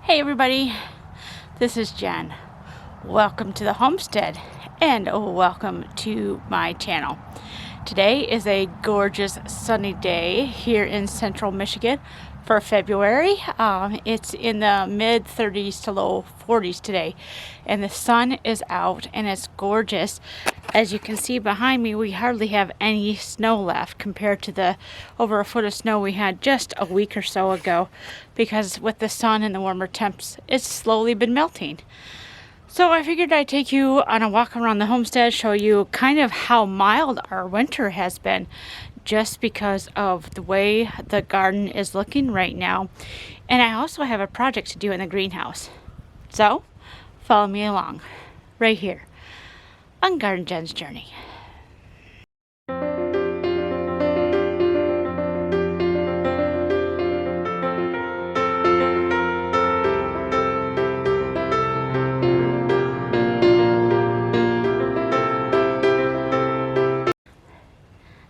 Hey everybody, this is Jen. Welcome to the homestead and welcome to my channel. Today is a gorgeous sunny day here in central Michigan for February. It's in the mid 30s to low 40s today, and the sun is out and it's gorgeous. As you can see behind me, we hardly have any snow left compared to the over a foot of snow we had just a week or so ago, because with the sun and the warmer temps, it's slowly been melting. So I figured I'd take you on a walk around the homestead, show you kind of how mild our winter has been, just because of the way the garden is looking right now. And I also have a project to do in the greenhouse. So follow me along right here on Garden Jen's Journey.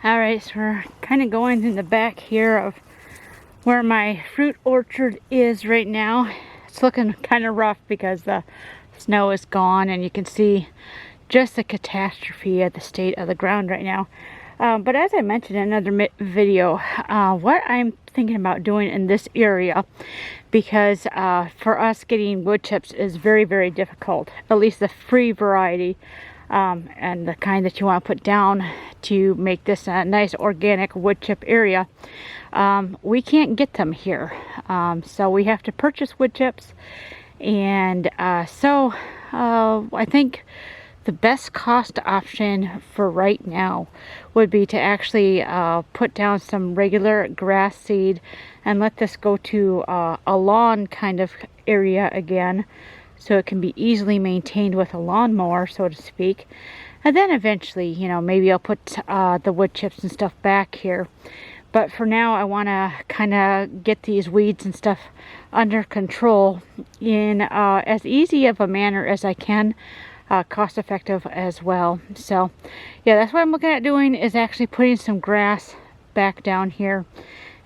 Alright, so we're kind of going in the back here of where my fruit orchard is right now. It's looking kind of rough because the snow is gone and you can see just the catastrophe at the state of the ground right now. But as I mentioned in another video, what I'm thinking about doing in this area, because for us getting wood chips is very, very difficult, at least the free variety, and the kind that you want to put down to make this a nice organic wood chip area. We can't get them here, so we have to purchase wood chips, and so I think the best cost option for right now would be to actually put down some regular grass seed and let this go to a lawn kind of area again, so it can be easily maintained with a lawnmower, so to speak. And then eventually, you know, maybe I'll put the wood chips and stuff back here. But for now, I want to kind of get these weeds and stuff under control in as easy of a manner as I can, cost effective as well. So yeah, that's what I'm looking at doing, is actually putting some grass back down here,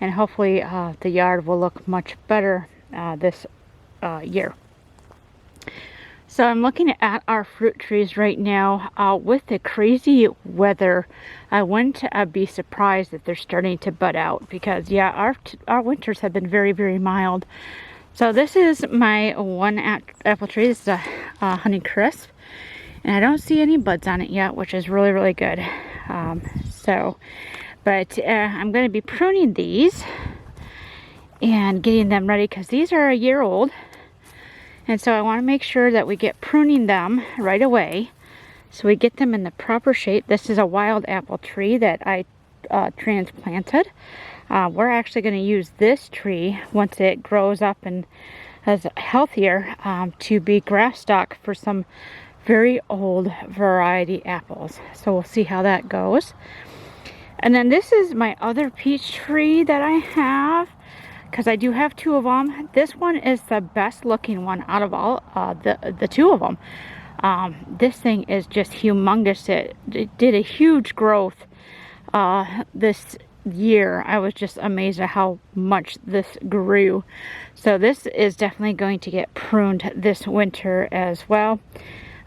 and hopefully the yard will look much better this year. So I'm looking at our fruit trees right now. With the crazy weather, I wouldn't be surprised that they're starting to bud out, because yeah, our winters have been very, very mild. So this is my one apple tree. This is a Honey Crisp, and I don't see any buds on it yet, which is really, really good. But I'm going to be pruning these and getting them ready, because these are a year old. And so I want to make sure that we get pruning them right away, so we get them in the proper shape. This is a wild apple tree that I transplanted. We're actually going to use this tree once it grows up and is healthier to be grass stock for some very old variety apples. So we'll see how that goes. And then this is my other peach tree that I have, because I do have two of them. This one is the best looking one out of all the two of them. This thing is just humongous. It did a huge growth this year. I was just amazed at how much this grew. So this is definitely going to get pruned this winter as well.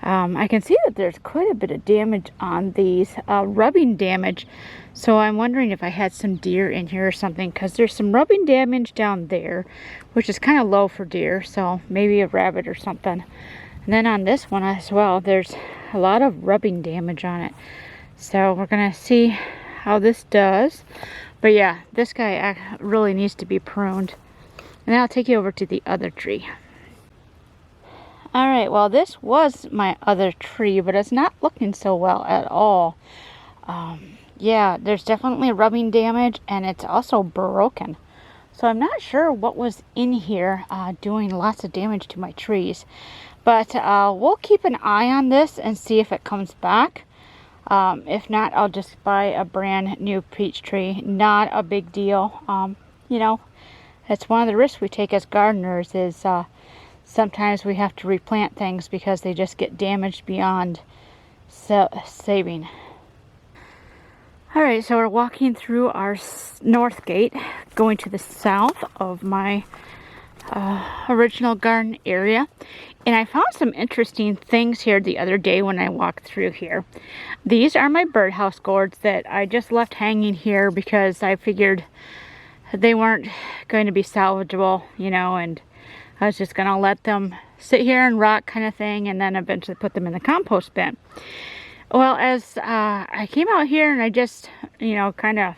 I can see that there's quite a bit of damage on these, rubbing damage. So I'm wondering if I had some deer in here or something, because there's some rubbing damage down there, which is kind of low for deer. So maybe a rabbit or something. And then on this one as well, there's a lot of rubbing damage on it. So we're going to see how this does. But yeah, this guy really needs to be pruned. And then I'll take you over to the other tree. Alright, well, this was my other tree, but it's not looking so well at all. Yeah, there's definitely rubbing damage, and it's also broken. So I'm not sure what was in here doing lots of damage to my trees. But we'll keep an eye on this and see if it comes back. If not, I'll just buy a brand new peach tree. Not a big deal. You know, it's one of the risks we take as gardeners, is sometimes we have to replant things because they just get damaged beyond saving. Alright, so we're walking through our north gate, going to the south of my original garden area. And I found some interesting things here the other day when I walked through here. These are my birdhouse gourds that I just left hanging here because I figured they weren't going to be salvageable, you know, and I was just gonna let them sit here and rot kind of thing, and then eventually put them in the compost bin. Well, as I came out here and I just, you know, kind of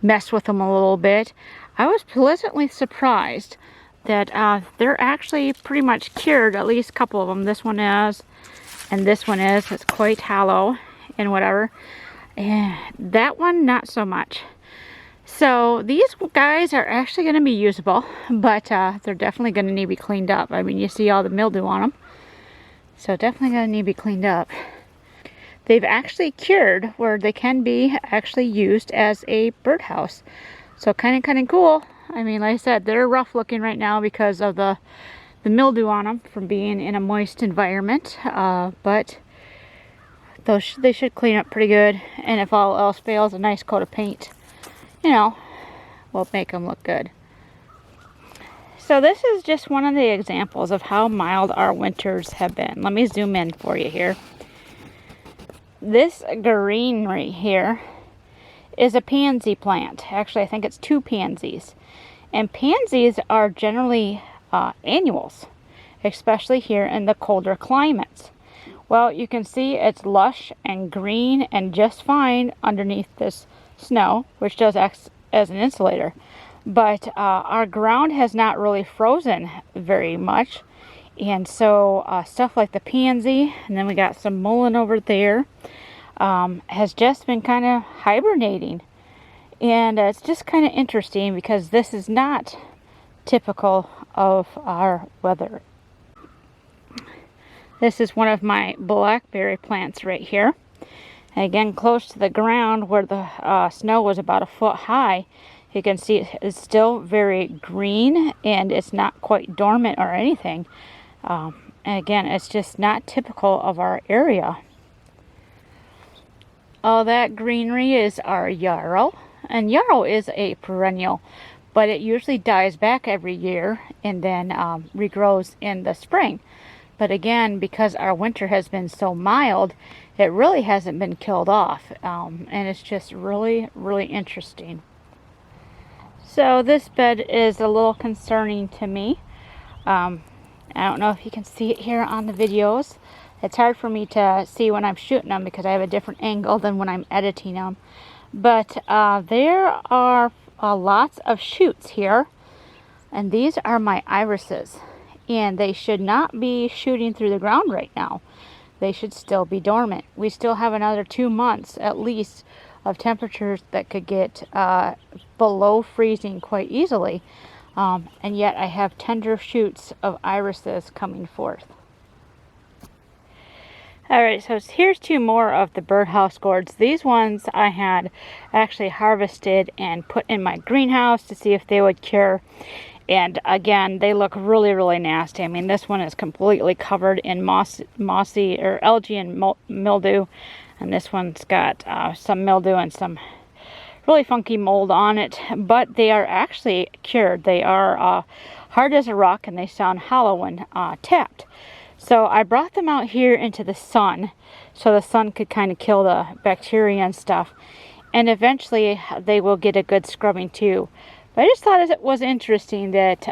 messed with them a little bit, I was pleasantly surprised that they're actually pretty much cured, at least a couple of them. This one is, and this one is. It's quite hollow and whatever. And that one, not so much. So these guys are actually going to be usable, but they're definitely going to need to be cleaned up. I mean, you see all the mildew on them. So definitely going to need to be cleaned up. They've actually cured where they can be actually used as a birdhouse. So kind of cool. I mean, like I said, they're rough looking right now because of the mildew on them from being in a moist environment. But they should clean up pretty good. And if all else fails, a nice coat of paint, you know, will make them look good. So this is just one of the examples of how mild our winters have been. Let me zoom in for you here. This greenery here is a pansy plant. Actually, I think it's 2 pansies. And pansies are generally annuals, especially here in the colder climates. Well, you can see it's lush and green and just fine underneath this snow, which does act as an insulator. But our ground has not really frozen very much. And so stuff like the pansy, and then we got some mullein over there, has just been kind of hibernating. And it's just kind of interesting because this is not typical of our weather. This is one of my blackberry plants right here. And again, close to the ground where the snow was about 1 foot high, you can see it's still very green and it's not quite dormant or anything. And again, it's just not typical of our area. All that greenery is our yarrow. And yarrow is a perennial, but it usually dies back every year and then regrows in the spring. But again, because our winter has been so mild, it really hasn't been killed off. And it's just really interesting. So this bed is a little concerning to me. I don't know if you can see it here on the videos. It's hard for me to see when I'm shooting them because I have a different angle than when I'm editing them. But there are lots of shoots here, and these are my irises, and they should not be shooting through the ground right now. They should still be dormant. We still have another 2 months at least of temperatures that could get below freezing quite easily, and yet I have tender shoots of irises coming forth. Alright, so here's 2 more of the birdhouse gourds. These ones I had actually harvested and put in my greenhouse to see if they would cure. And again, they look really nasty. I mean, this one is completely covered in mossy or algae and mildew. And this one's got some mildew and some really funky mold on it. But they are actually cured. They are hard as a rock and they sound hollow when tapped. So I brought them out here into the sun so the sun could kind of kill the bacteria and stuff. And eventually they will get a good scrubbing too. But I just thought it was interesting that,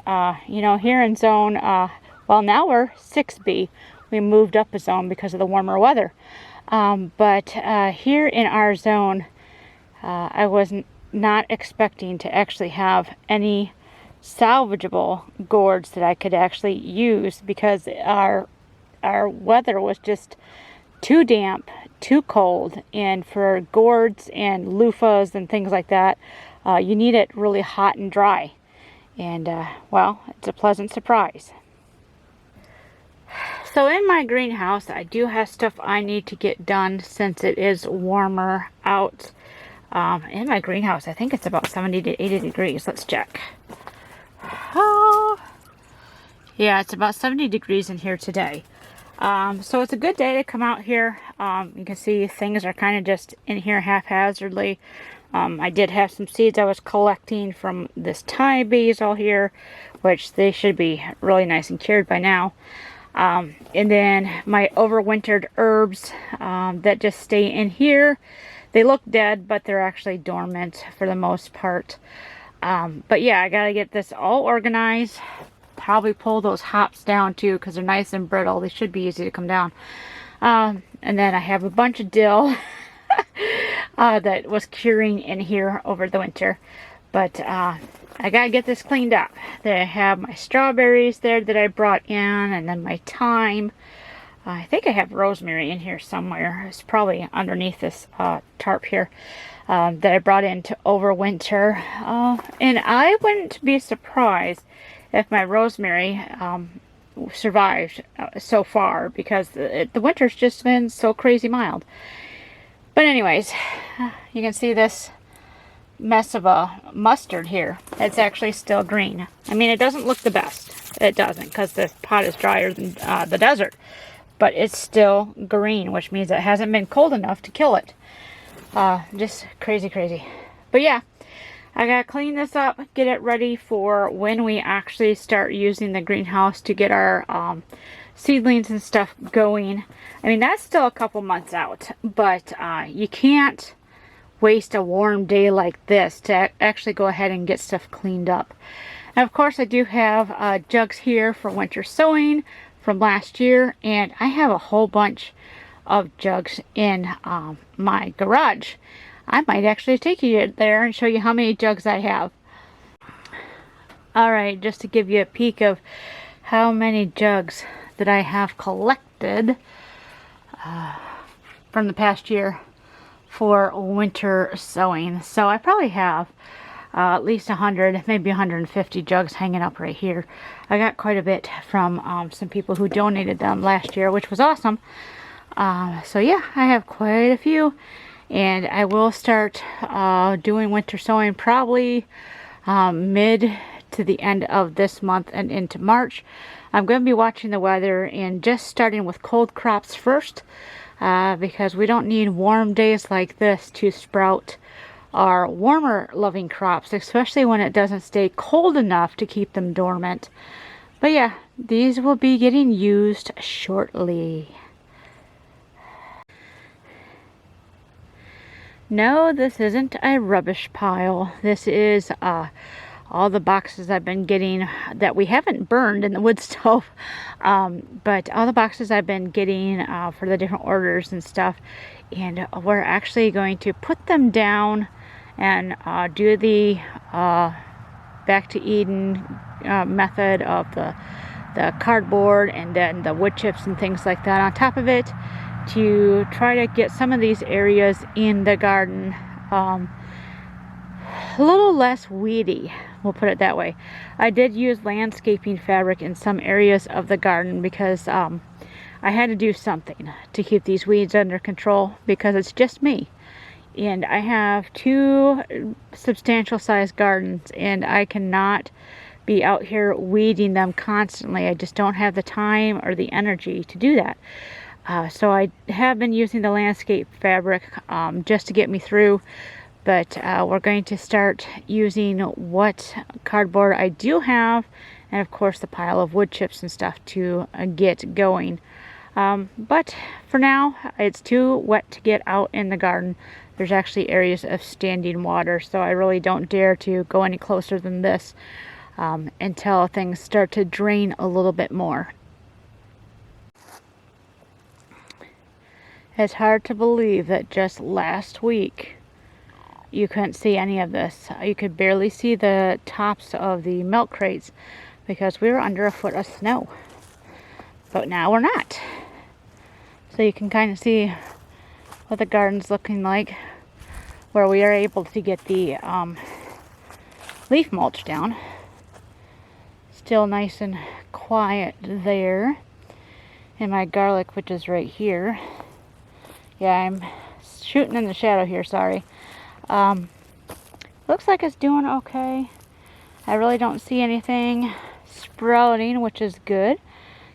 you know, here in zone, well, now we're 6B. We moved up a zone because of the warmer weather. But here in our zone, I was not expecting to actually have any salvageable gourds that I could actually use because our weather was just too damp, too cold, and for gourds and loofahs and things like that, you need it really hot and dry. And well, it's a pleasant surprise. So in my greenhouse, I do have stuff I need to get done since it is warmer out. In my greenhouse, I think it's about 70 to 80 degrees. Let's check. Oh, yeah, it's about 70 degrees in here today. So it's a good day to come out here. You can see things are kind of just in here haphazardly. I did have some seeds I was collecting from this Thai basil here, which they should be really nice and cured by now. And then my overwintered herbs that just stay in here. They look dead, but they're actually dormant for the most part. But yeah, I gotta get this all organized. Probably pull those hops down too, because they're nice and brittle. They should be easy to come down. And then I have a bunch of dill that was curing in here over the winter. But I gotta get this cleaned up. Then I have my strawberries there that I brought in, and then my thyme. I think I have rosemary in here somewhere. It's probably underneath this tarp here that I brought in to overwinter. And I wouldn't be surprised if my rosemary survived so far, because the winter's just been so crazy mild. But anyways, you can see this mess of a mustard here. It's actually still green. I mean, it doesn't look the best. It doesn't, because the pot is drier than the desert. But it's still green, which means it hasn't been cold enough to kill it. Just crazy, crazy. But yeah, I gotta clean this up, get it ready for when we actually start using the greenhouse to get our seedlings and stuff going. I mean, that's still a couple months out, but you can't waste a warm day like this to actually go ahead and get stuff cleaned up. And of course, I do have jugs here for winter sowing from last year, and I have a whole bunch of jugs in my garage. I might actually take you there and show you how many jugs I have. Alright, just to give you a peek of how many jugs that I have collected from the past year for winter sowing. So I probably have at least 100, maybe 150 jugs hanging up right here. I got quite a bit from some people who donated them last year, which was awesome. So yeah, I have quite a few, and I will start doing winter sowing probably mid to the end of this month and into March. I'm going to be watching the weather and just starting with cold crops first, because we don't need warm days like this to sprout our warmer loving crops, especially when it doesn't stay cold enough to keep them dormant. But yeah, these will be getting used shortly. No, this isn't a rubbish pile. This is all the boxes I've been getting that we haven't burned in the wood stove, but all the boxes I've been getting for the different orders and stuff, and we're actually going to put them down and do the back to Eden method of the cardboard and then the wood chips and things like that on top of it, to try to get some of these areas in the garden a little less weedy, we'll put it that way. I did use landscaping fabric in some areas of the garden because I had to do something to keep these weeds under control, because it's just me. And I have 2 substantial sized gardens, and I cannot be out here weeding them constantly. I just don't have the time or the energy to do that. So I have been using the landscape fabric just to get me through, but we're going to start using what cardboard I do have, and of course the pile of wood chips and stuff to get going. But for now, it's too wet to get out in the garden. There's actually areas of standing water, so I really don't dare to go any closer than this until things start to drain a little bit more. It's hard to believe that just last week you couldn't see any of this. You could barely see the tops of the milk crates because we were under a foot of snow. But now we're not. So you can kind of see what the garden's looking like, where we are able to get the leaf mulch down. Still nice and quiet there. And my garlic, which is right here. Yeah, I'm shooting in the shadow here, sorry. Looks like it's doing okay. I really don't see anything sprouting, which is good,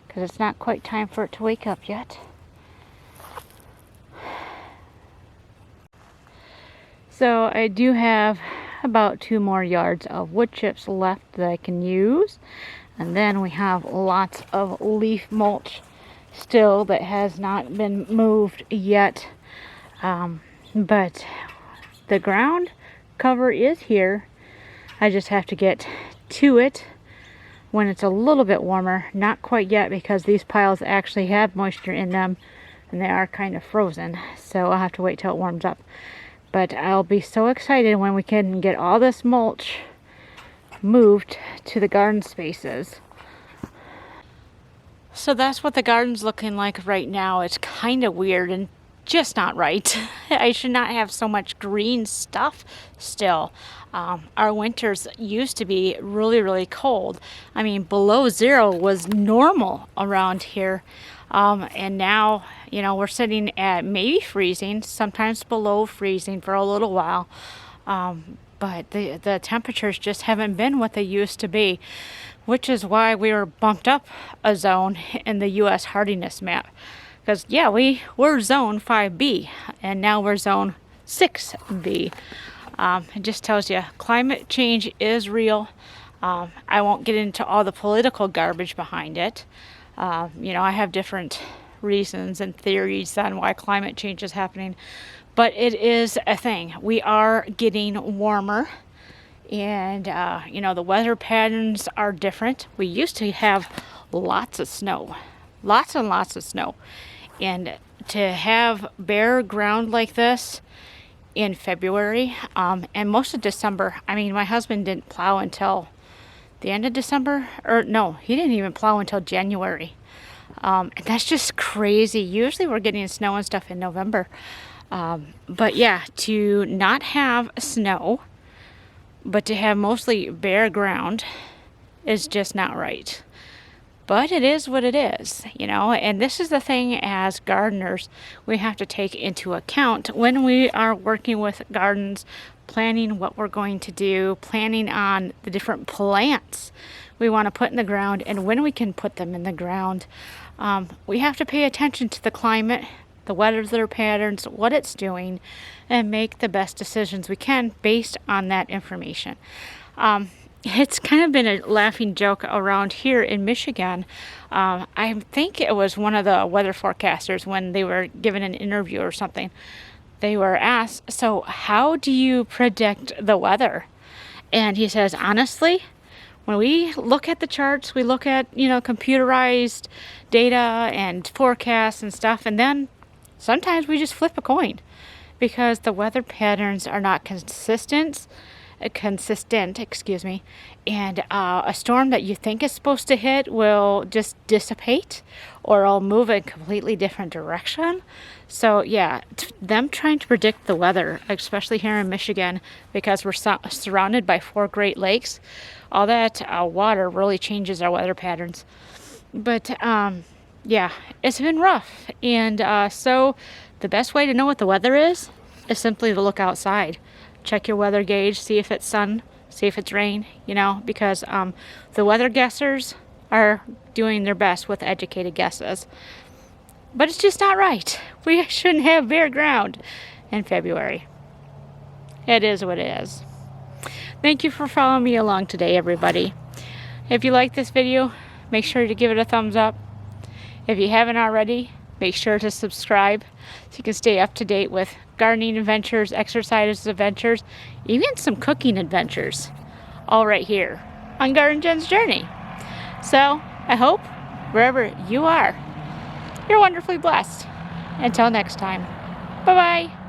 because it's not quite time for it to wake up yet. So I do have about 2 more yards of wood chips left that I can use. And then we have lots of leaf mulch still that has not been moved yet. But the ground cover is here. I just have to get to it when it's a little bit warmer. Not quite yet, because these piles actually have moisture in them and they are kind of frozen. So I'll have to wait till it warms up. But I'll be so excited when we can get all this mulch moved to the garden spaces. So that's what the garden's looking like right now. It's kind of weird and just not right. I should not have so much green stuff still. Our winters used to be really, really cold. I mean, below 0 was normal around here. And now, you know, we're sitting at maybe freezing, sometimes below freezing for a little while. But the temperatures just haven't been what they used to be, which is why we were bumped up a zone in the U.S. hardiness map. Because, yeah, we're zone 5B, and now we're zone 6B. It just tells you climate change is real. I won't get into all the political garbage behind it. You know, I have different reasons and theories on why climate change is happening, but it is a thing. We are getting warmer, and you know, the weather patterns are different. We used to have lots of snow, lots and lots of snow, and to have bare ground like this in February and most of December. I mean, my husband didn't plow until the end of December, or no, he didn't even plow until January. And that's just crazy. Usually we're getting snow and stuff in November. But yeah, to not have snow, but to have mostly bare ground is just not right. But it is what it is, you know, and this is the thing as gardeners we have to take into account when we are working with gardens, planning what we're going to do, planning on the different plants we want to put in the ground and when we can put them in the ground. We have to pay attention to the climate, the weather patterns, what it's doing, and make the best decisions we can based on that information. It's kind of been a laughing joke around here in Michigan. I think it was one of the weather forecasters when they were given an interview or something. They were asked, so how do you predict the weather? And he says, honestly, when we look at the charts, we look at, you know, computerized data and forecasts and stuff, and then sometimes we just flip a coin because the weather patterns are not consistent, and a storm that you think is supposed to hit will just dissipate or it'll move in a completely different direction. So yeah, them trying to predict the weather, especially here in Michigan, because we're surrounded by 4 Great Lakes, all that water really changes our weather patterns. But yeah, it's been rough, and so the best way to know what the weather is simply to look outside. Check your weather gauge, see if it's sun, see if it's rain, you know, because the weather guessers are doing their best with educated guesses. But it's just not right. We shouldn't have bare ground in February. It is what it is. Thank you for following me along today, everybody. If you like this video, make sure to give it a thumbs up. If you haven't already, make sure to subscribe so you can stay up to date with gardening adventures, exercise adventures, even some cooking adventures, all right here on Garden Jen's Journey. So I hope wherever you are, you're wonderfully blessed. Until next time, bye-bye.